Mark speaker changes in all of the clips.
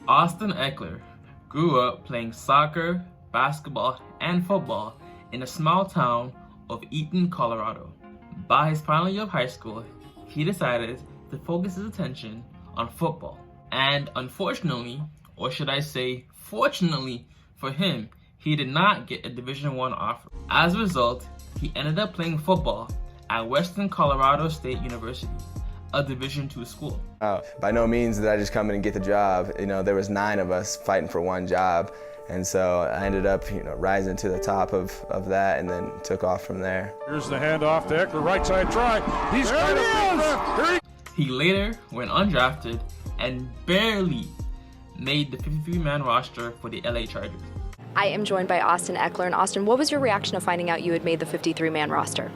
Speaker 1: Austin Ekeler grew up playing soccer, basketball, and football in the small town of Eaton, Colorado. By his final year of high school, he decided to focus his attention on football. And unfortunately, or should I say fortunately for him, he did not get a Division I offer. As a result, he ended up playing football at Western Colorado State University, a Division II school.
Speaker 2: By no means did I just come in and get the job. There was 9 of us fighting for one job. And so I ended up, rising to the top of that and then took off from there.
Speaker 3: Here's the handoff to Ekeler, right side try. He's got it.
Speaker 1: He later went undrafted and barely made the 53-man roster for the LA Chargers.
Speaker 4: I am joined by Austin Ekeler. And Austin, what was your reaction of finding out you had made the 53-man roster?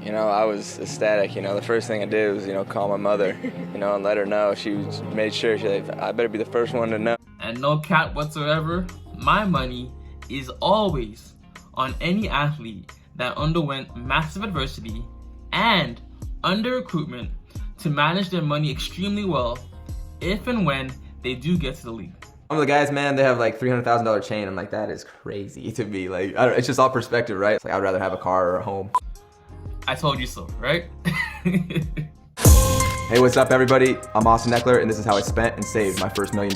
Speaker 2: I was ecstatic. The first thing I did was, call my mother, and let her know. She made sure, I better be the first one to know.
Speaker 1: And no cap whatsoever, my money is always on any athlete that underwent massive adversity and under recruitment to manage their money extremely well if and when they do get to the league.
Speaker 5: Some of the guys, man, they have like $300,000 chain. I'm like, that is crazy to me. Like, it's just all perspective, right? It's like, I'd rather have a car or a home.
Speaker 1: I told you so, right?
Speaker 5: Hey, what's up, everybody? I'm Austin Ekeler, and this is how I spent and saved my first $1 million.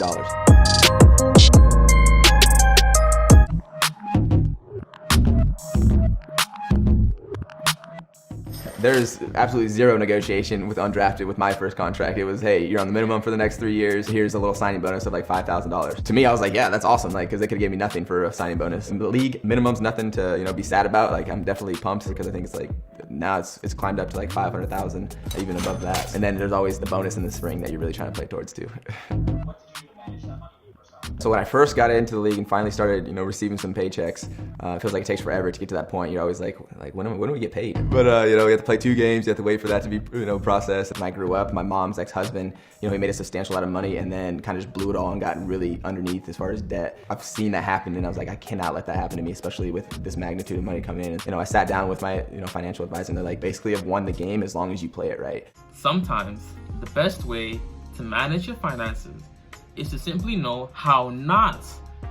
Speaker 5: There's absolutely zero negotiation with undrafted with my first contract. It was, hey, you're on the minimum for the next 3 years. Here's a little signing bonus of like $5,000. To me, I was like, yeah, that's awesome. Like, cause they could have given me nothing for a signing bonus. And the league minimum's nothing to, be sad about. Like, I'm definitely pumped because I think it's like, now it's climbed up to like 500,000, even above that. And then there's always the bonus in the spring that you're really trying to play towards too. So when I first got into the league and finally started, receiving some paychecks, it feels like it takes forever to get to that point. You're always like when do we get paid? But you have to play 2 games. You have to wait for that to be, processed. And I grew up, my mom's ex-husband, he made a substantial amount of money and then kind of just blew it all and got really underneath as far as debt. I've seen that happen and I was like, I cannot let that happen to me, especially with this magnitude of money coming in. And, I sat down with my, financial advisor and they're like, basically have won the game as long as you play it right.
Speaker 1: Sometimes the best way to manage your finances is to simply know how not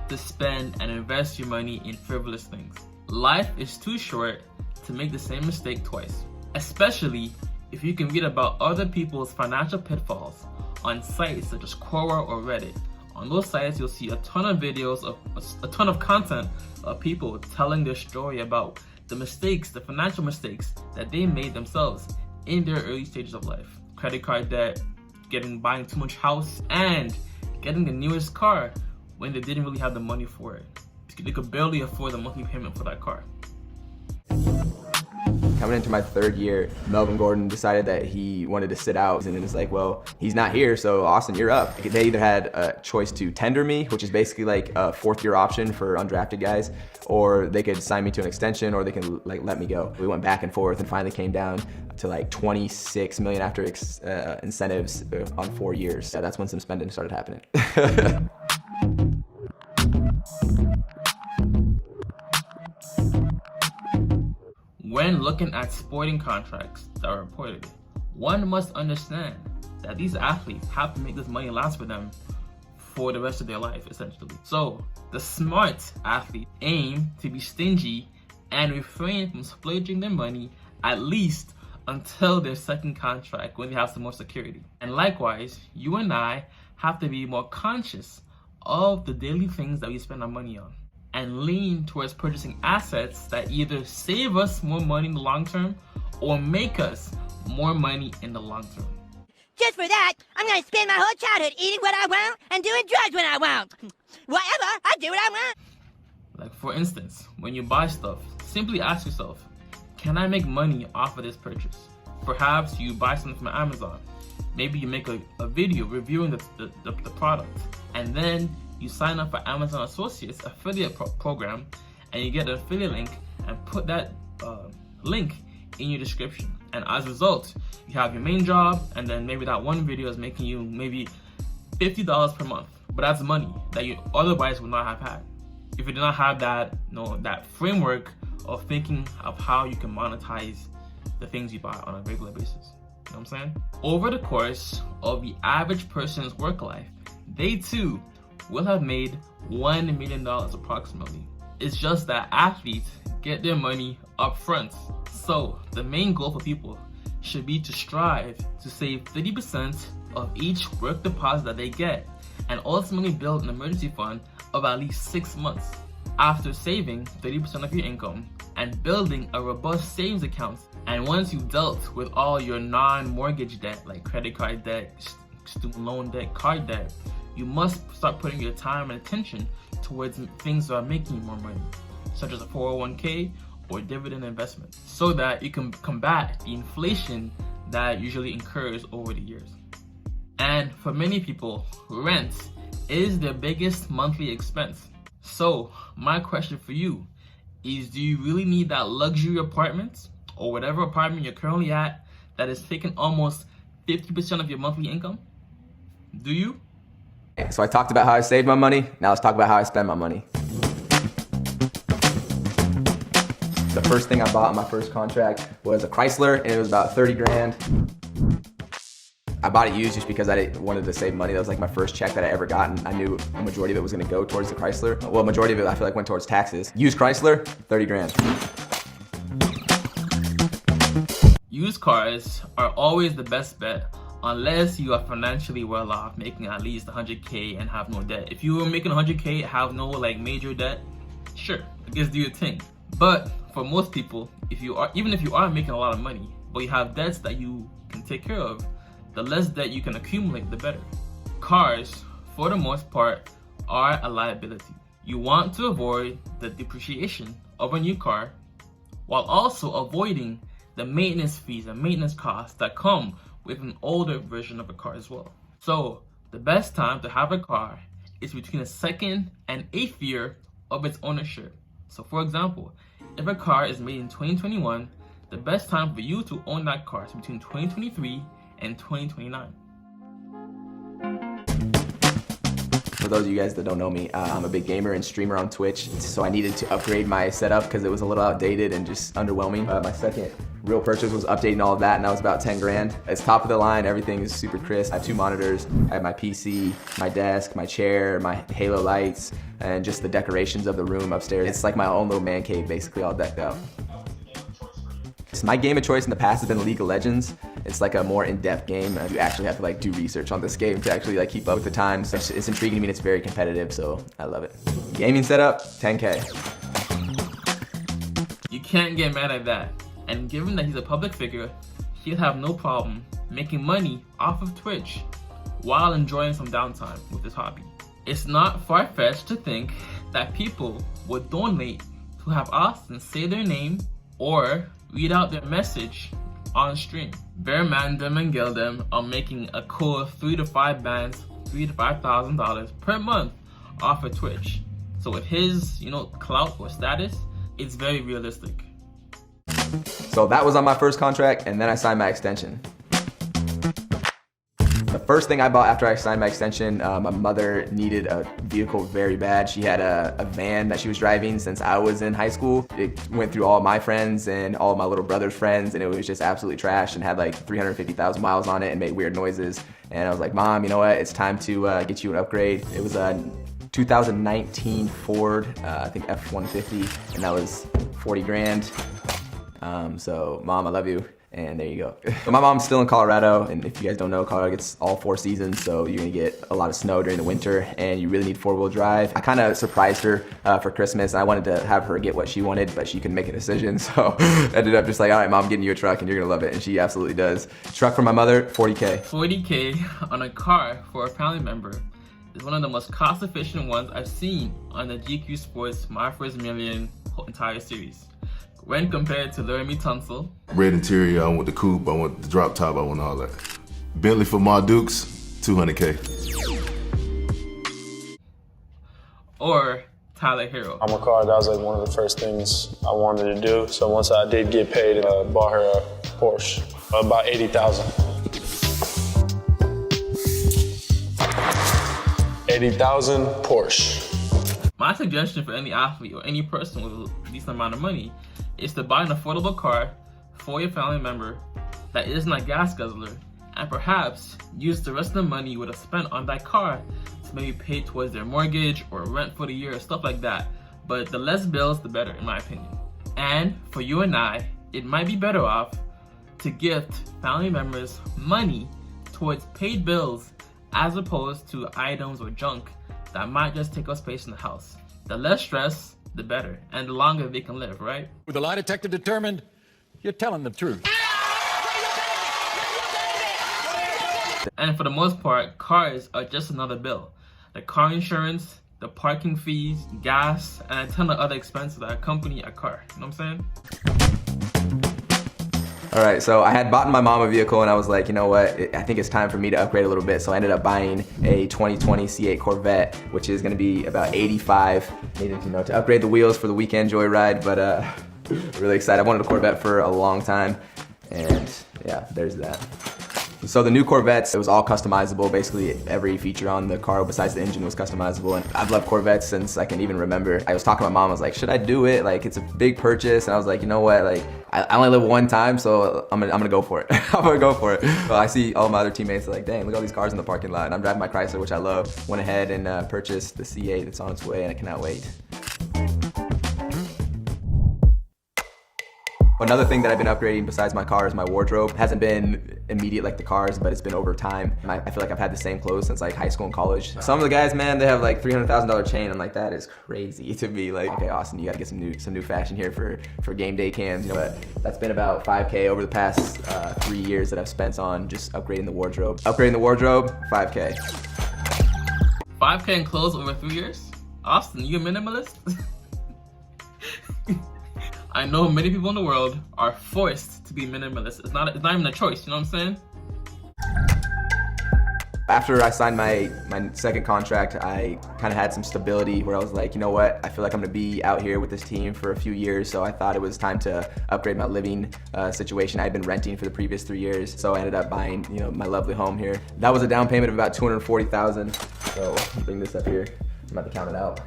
Speaker 1: to spend and invest your money in frivolous things. Life is too short to make the same mistake twice, especially if you can read about other people's financial pitfalls on sites such as Quora or Reddit. On those sites, you'll see a ton of videos of a ton of content of people telling their story about the mistakes, the financial mistakes that they made themselves in their early stages of life. Credit card debt, buying too much house, and getting the newest car when they didn't really have the money for it. They could barely afford the monthly payment for that car.
Speaker 5: Coming into my 3rd year, Melvin Gordon decided that he wanted to sit out. And then it's like, well, he's not here, so Austin, you're up. They either had a choice to tender me, which is basically like a 4th-year option for undrafted guys, or they could sign me to an extension, or they can let me go. We went back and forth and finally came down to like $26 million after incentives on 4 years. So that's when some spending started happening.
Speaker 1: When looking at sporting contracts that are reported, one must understand that these athletes have to make this money last for them for the rest of their life, essentially. So the smart athletes aim to be stingy and refrain from splurging their money at least until their second contract when they have some more security. And likewise, you and I have to be more conscious of the daily things that we spend our money on and lean towards purchasing assets that either save us more money in the long term or make us more money in the long term.
Speaker 6: Just for that, I'm gonna spend my whole childhood eating what I want and doing drugs when I want. Whatever, I do what I want.
Speaker 1: Like for instance, when you buy stuff, simply ask yourself, can I make money off of this purchase? Perhaps you buy something from Amazon. Maybe you make a video reviewing the product, and then you sign up for Amazon Associates affiliate program, and you get an affiliate link and put that link in your description. And as a result, you have your main job, and then maybe that one video is making you maybe $50 per month. But that's money that you otherwise would not have had if you did not have that, that framework of thinking of how you can monetize the things you buy on a regular basis. You know what I'm saying? Over the course of the average person's work life, they too will have made $1 million approximately. It's just that athletes get their money up front. So the main goal for people should be to strive to save 30% of each work deposit that they get and ultimately build an emergency fund of at least 6 months. After saving 30% of your income and building a robust savings account, and once you've dealt with all your non-mortgage debt like credit card debt, student loan debt, card debt, you must start putting your time and attention towards things that are making you more money, such as a 401k or dividend investment, so that you can combat the inflation that usually incurs over the years. And for many people, rent is their biggest monthly expense. So my question for you is, do you really need that luxury apartment or whatever apartment you're currently at that is taking almost 50% of your monthly income? Do you?
Speaker 5: So I talked about how I saved my money. Now let's talk about how I spend my money. The first thing I bought on my first contract was a Chrysler, and it was about 30 grand. I bought it used just because I wanted to save money. That was like my first check that I ever got, and I knew a majority of it was gonna go towards the Chrysler. Well, majority of it I feel like went towards taxes. Used Chrysler, 30 grand.
Speaker 1: Used cars are always the best bet unless you are financially well off, making at least 100K and have no debt. If you were making 100K, have no like major debt, sure, I guess do your thing. But for most people, even if you are making a lot of money, but you have debts that you can take care of, the less debt you can accumulate, the better. Cars, for the most part, are a liability. You want to avoid the depreciation of a new car while also avoiding the maintenance fees and maintenance costs that come with an older version of a car as well. So the best time to have a car is between the 2nd and 8th year of its ownership. So for example, if a car is made in 2021, the best time for you to own that car is between 2023 and 2029.
Speaker 5: For those of you guys that don't know me, I'm a big gamer and streamer on Twitch, so I needed to upgrade my setup because it was a little outdated and just underwhelming. My second real purchase was updating all of that, and that was about 10 grand. It's top of the line, everything is super crisp. I have 2 monitors, I have my PC, my desk, my chair, my halo lights, and just the decorations of the room upstairs. It's like my own little man cave, basically all decked out. So my game of choice in the past has been League of Legends. It's like a more in-depth game. You actually have to like do research on this game to actually like keep up with the times. It's intriguing to me and it's very competitive, so I love it. Gaming setup, 10K.
Speaker 1: You can't get mad at that. And given that he's a public figure, he'll have no problem making money off of Twitch while enjoying some downtime with his hobby. It's not far-fetched to think that people would donate to have Austin say their name or read out their message on stream. Bear Man them and Gil them are making a cool $3 to $5,000 to $5,000 per month off of Twitch. So with his, clout or status, it's very realistic.
Speaker 5: So that was on my first contract, and then I signed my extension. The first thing I bought after I signed my extension, my mother needed a vehicle very bad. She had a van that she was driving since I was in high school. It went through all my friends and all my little brother's friends, and it was just absolutely trash and had like 350,000 miles on it and made weird noises. And I was like, Mom, you know what? It's time to get you an upgrade. It was a 2019 Ford, I think F-150, and that was 40 grand. So Mom, I love you. And there you go. My mom's still in Colorado, and if you guys don't know, Colorado gets all 4 seasons, so you're gonna get a lot of snow during the winter, and you really need 4-wheel drive. I kind of surprised her for Christmas. I wanted to have her get what she wanted, but she couldn't make a decision, so ended up just like, all right, Mom, I'm getting you a truck, and you're gonna love it, and she absolutely does. Truck for my mother, 40K.
Speaker 1: 40K on a car for a family member is one of the most cost-efficient ones I've seen on the GQ Sports My First Million entire series. When compared to Laramie Tunsil.
Speaker 7: Red interior, I want the coupe, I want the drop top, I want all that. Bentley for my Dukes, 200K.
Speaker 1: Or Tyler Hero.
Speaker 8: I'm a car, that was like one of the first things I wanted to do. So once I did get paid, I bought her a Porsche, about 80,000. 80,000 Porsche.
Speaker 1: My suggestion for any athlete or any person with a decent amount of money is to buy an affordable car for your family member that isn't a gas guzzler, and perhaps use the rest of the money you would have spent on that car to to maybe pay towards their mortgage or rent for the year, stuff like that. But the less bills, the better, in my opinion. And for you and I, it might be better off to gift family members money towards paid bills as opposed to items or junk that might just take up space in the house. The less stress, the better, and the longer they can live, right?
Speaker 3: With the lie detector determined, you're telling the truth.
Speaker 1: And for the most part, cars are just another bill. The car insurance, the parking fees, gas, and a ton of other expenses that accompany a car. You know what I'm saying?
Speaker 5: All right, so I had bought my mom a vehicle and I was like, you know what, I think it's time for me to upgrade a little bit. So I ended up buying a 2020 C8 Corvette, which is gonna be about $85. Needed, to upgrade the wheels for the weekend joyride, but really excited. I wanted a Corvette for a long time, and yeah, there's that. So the new Corvettes, it was all customizable. Basically every feature on the car besides the engine was customizable. And I've loved Corvettes since I can even remember. I was talking to my mom, I was like, should I do it? Like, it's a big purchase. And I was like, you know what? Like, I only live one time, so I'm gonna go for it. I'm gonna go for it. So I see all my other teammates like, dang, look at all these cars in the parking lot. And I'm driving my Chrysler, which I love. Went ahead and purchased the C8 that's on its way, and I cannot wait. Another thing that I've been upgrading besides my car is my wardrobe. It hasn't been immediate like the cars, but it's been over time. I feel like I've had the same clothes since like high school and college. Some of the guys, man, they have like $300,000 chain. I'm like, that is crazy to me. Like, okay, Austin, you gotta get some new fashion here for game day cams. You know what? That's been about $5K over the past 3 years that I've spent on just upgrading the wardrobe. Upgrading the wardrobe, $5K.
Speaker 1: $5K in clothes over 3 years? Austin, you a minimalist? I know many people in the world are forced to be minimalist. It's not even a choice, you know what I'm saying?
Speaker 5: After I signed my second contract, I kind of had some stability where I was like, you know what, I feel like I'm gonna be out here with this team for a few years, so I thought it was time to upgrade my living situation. I had been renting for the previous 3 years, so I ended up buying, my lovely home here. That was a down payment of about $240,000. So I'll bring this up here. I'm about to count it out.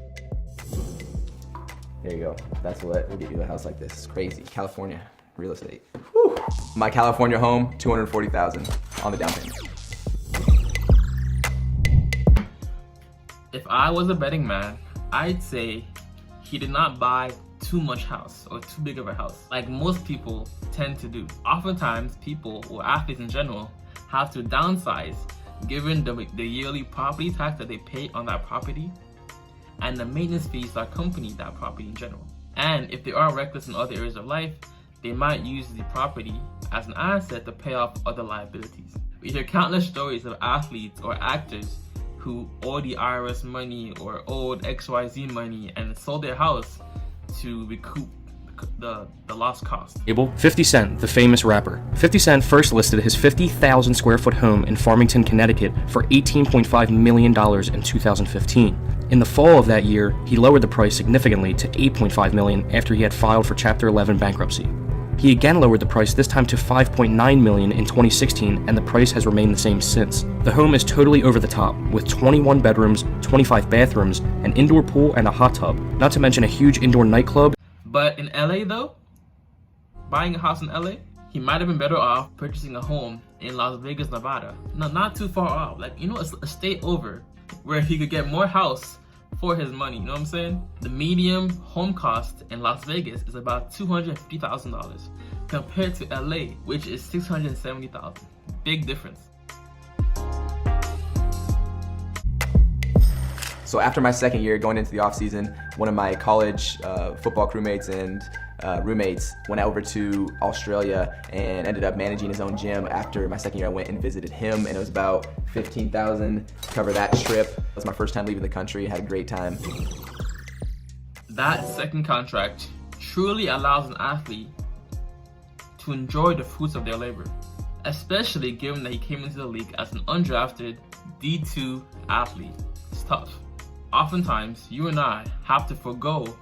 Speaker 5: There you go. That's what will get you a house like this. It's crazy. California real estate. Whew. My California home, $240,000 on the down payment.
Speaker 1: If I was a betting man, I'd say he did not buy too much house or too big of a house like most people tend to do. Oftentimes, people or athletes in general have to downsize given the yearly property tax that they pay on that property and the maintenance fees that accompany that property in general. And if they are reckless in other areas of life, they might use the property as an asset to pay off other liabilities. We hear countless stories of athletes or actors who owe the IRS money or owed XYZ money and sold their house to recoup the lost cost.
Speaker 9: 50 Cent, the famous rapper. 50 Cent first listed his 50,000 square foot home in Farmington, Connecticut for $18.5 million in 2015. In the fall of that year, he lowered the price significantly to $8.5 million after he had filed for Chapter 11 bankruptcy. He again lowered the price, this time to $5.9 million in 2016, and the price has remained the same since. The home is totally over the top, with 21 bedrooms, 25 bathrooms, an indoor pool, and a hot tub, not to mention a huge indoor nightclub.
Speaker 1: But in LA though, buying a house in LA, he might have been better off purchasing a home in Las Vegas, Nevada. No, not too far off, like, a state over, where he could get more house for his money, you know what I'm saying? The median home cost in Las Vegas is about $250,000 compared to LA, which is $670,000. Big difference.
Speaker 5: So after my second year going into the off season, one of my college football crewmates and roommates went over to Australia and ended up managing his own gym. After my second year, I went and visited him, and it was about $15,000 to cover that trip. It was my first time leaving the country. I had a great time.
Speaker 1: That second contract truly allows an athlete to enjoy the fruits of their labor, especially given that he came into the league as an undrafted D2 athlete. It's tough. Oftentimes, you and I have to forego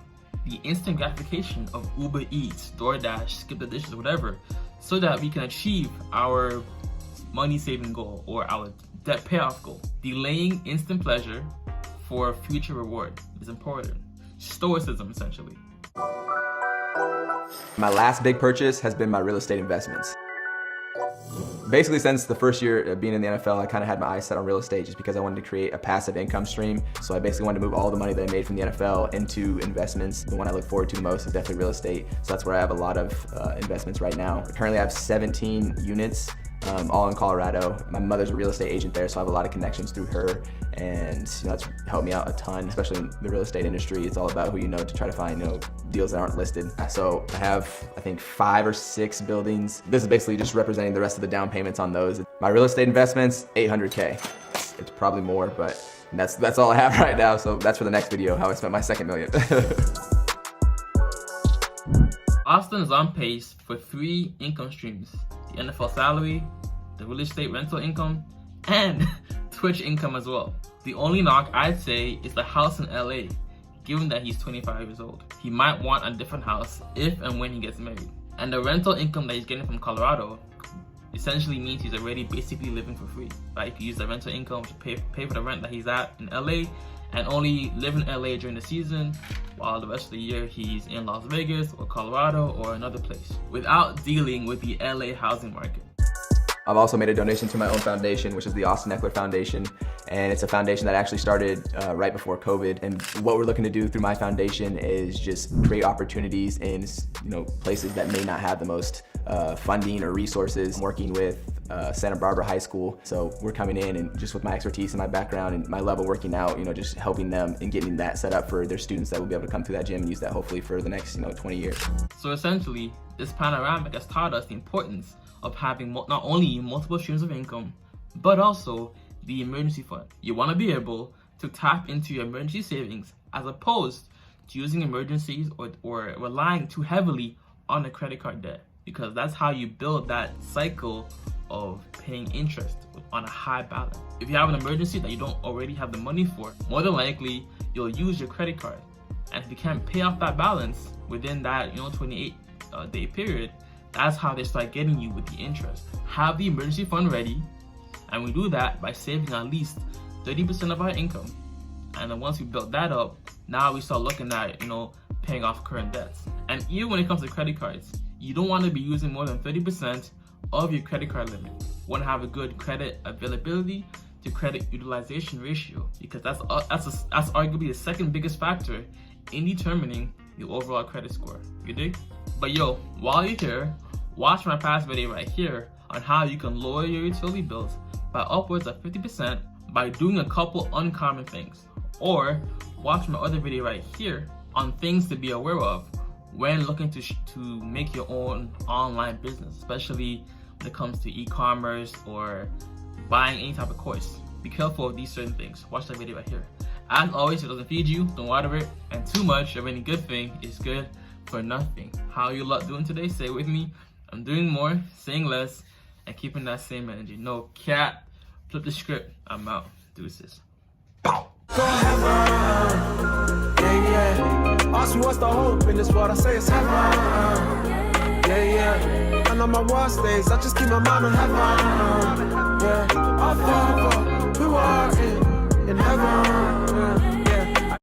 Speaker 1: the instant gratification of Uber Eats, DoorDash, Skip the Dishes, whatever, so that we can achieve our money-saving goal or our debt payoff goal. Delaying instant pleasure for future reward is important. Stoicism, essentially.
Speaker 5: My last big purchase has been my real estate investments. Basically, since the first year of being in the NFL, I kind of had my eyes set on real estate just because I wanted to create a passive income stream. So I basically wanted to move all the money that I made from the NFL into investments. The one I look forward to the most is definitely real estate. So that's where I have a lot of investments right now. Currently, I have 17 units, all in Colorado. My mother's a real estate agent there, so I have a lot of connections through her. And that's helped me out a ton, especially in the real estate industry. It's all about who you know to try to find deals that aren't listed. So I have, I think, 5 or 6 buildings. This is basically just representing the rest of the down payments on those. My real estate investments, $800K. It's probably more, but that's all I have right now. So that's for the next video, how I spent my second million.
Speaker 1: Austin is on pace for 3 income streams: the NFL salary, the real estate rental income, and Twitch income as well. The only knock I'd say is the house in LA, given that he's 25 years old. He might want a different house if and when he gets married. And the rental income that he's getting from Colorado essentially means he's already basically living for free. Right? He can use the rental income to pay for the rent that he's at in LA and only live in LA during the season, while the rest of the year he's in Las Vegas or Colorado or another place, without dealing with the LA housing market.
Speaker 5: I've also made a donation to my own foundation, which is the Austin Ekeler Foundation. And it's a foundation that actually started right before COVID. And what we're looking to do through my foundation is just create opportunities in places that may not have the most funding or resources. I'm working with Santa Barbara High School. So we're coming in and just with my expertise and my background and my level working out, just helping them and getting that set up for their students that will be able to come through that gym and use that hopefully for the next 20 years.
Speaker 1: So essentially, this panoramic has taught us the importance of having not only multiple streams of income, but also the emergency fund. You want to be able to tap into your emergency savings as opposed to using emergencies or relying too heavily on a credit card debt, because that's how you build that cycle of paying interest on a high balance. If you have an emergency that you don't already have the money for, more than likely you'll use your credit card. And if you can't pay off that balance within that 28-day period, that's how they start getting you with the interest. Have the emergency fund ready, and we do that by saving at least 30% of our income. And then once we build that up, now we start looking at paying off current debts. And even when it comes to credit cards, you don't want to be using more than 30% of your credit card limit. You want to have a good credit availability to credit utilization ratio, because that's arguably the second biggest factor in determining your overall credit score. You dig? But while you're here, watch my past video right here on how you can lower your utility bills by upwards of 50% by doing a couple uncommon things. Or watch my other video right here on things to be aware of when looking to make your own online business, especially when it comes to e-commerce or buying any type of course. Be careful of these certain things. Watch that video right here. As always, if it doesn't feed you, don't water it, and too much of any good thing is good for nothing. How you lot doing today? Say it with me. I'm doing more, saying less, and keeping that same energy. No cap. Flip the script. I'm out. Deuces.
Speaker 10: Go heaven. Yeah. Ask me what's the hope in this world. I say it's heaven. Yeah. And on my worst days, I just keep my mind on heaven. Yeah. Our Father, who art in heaven. Yeah.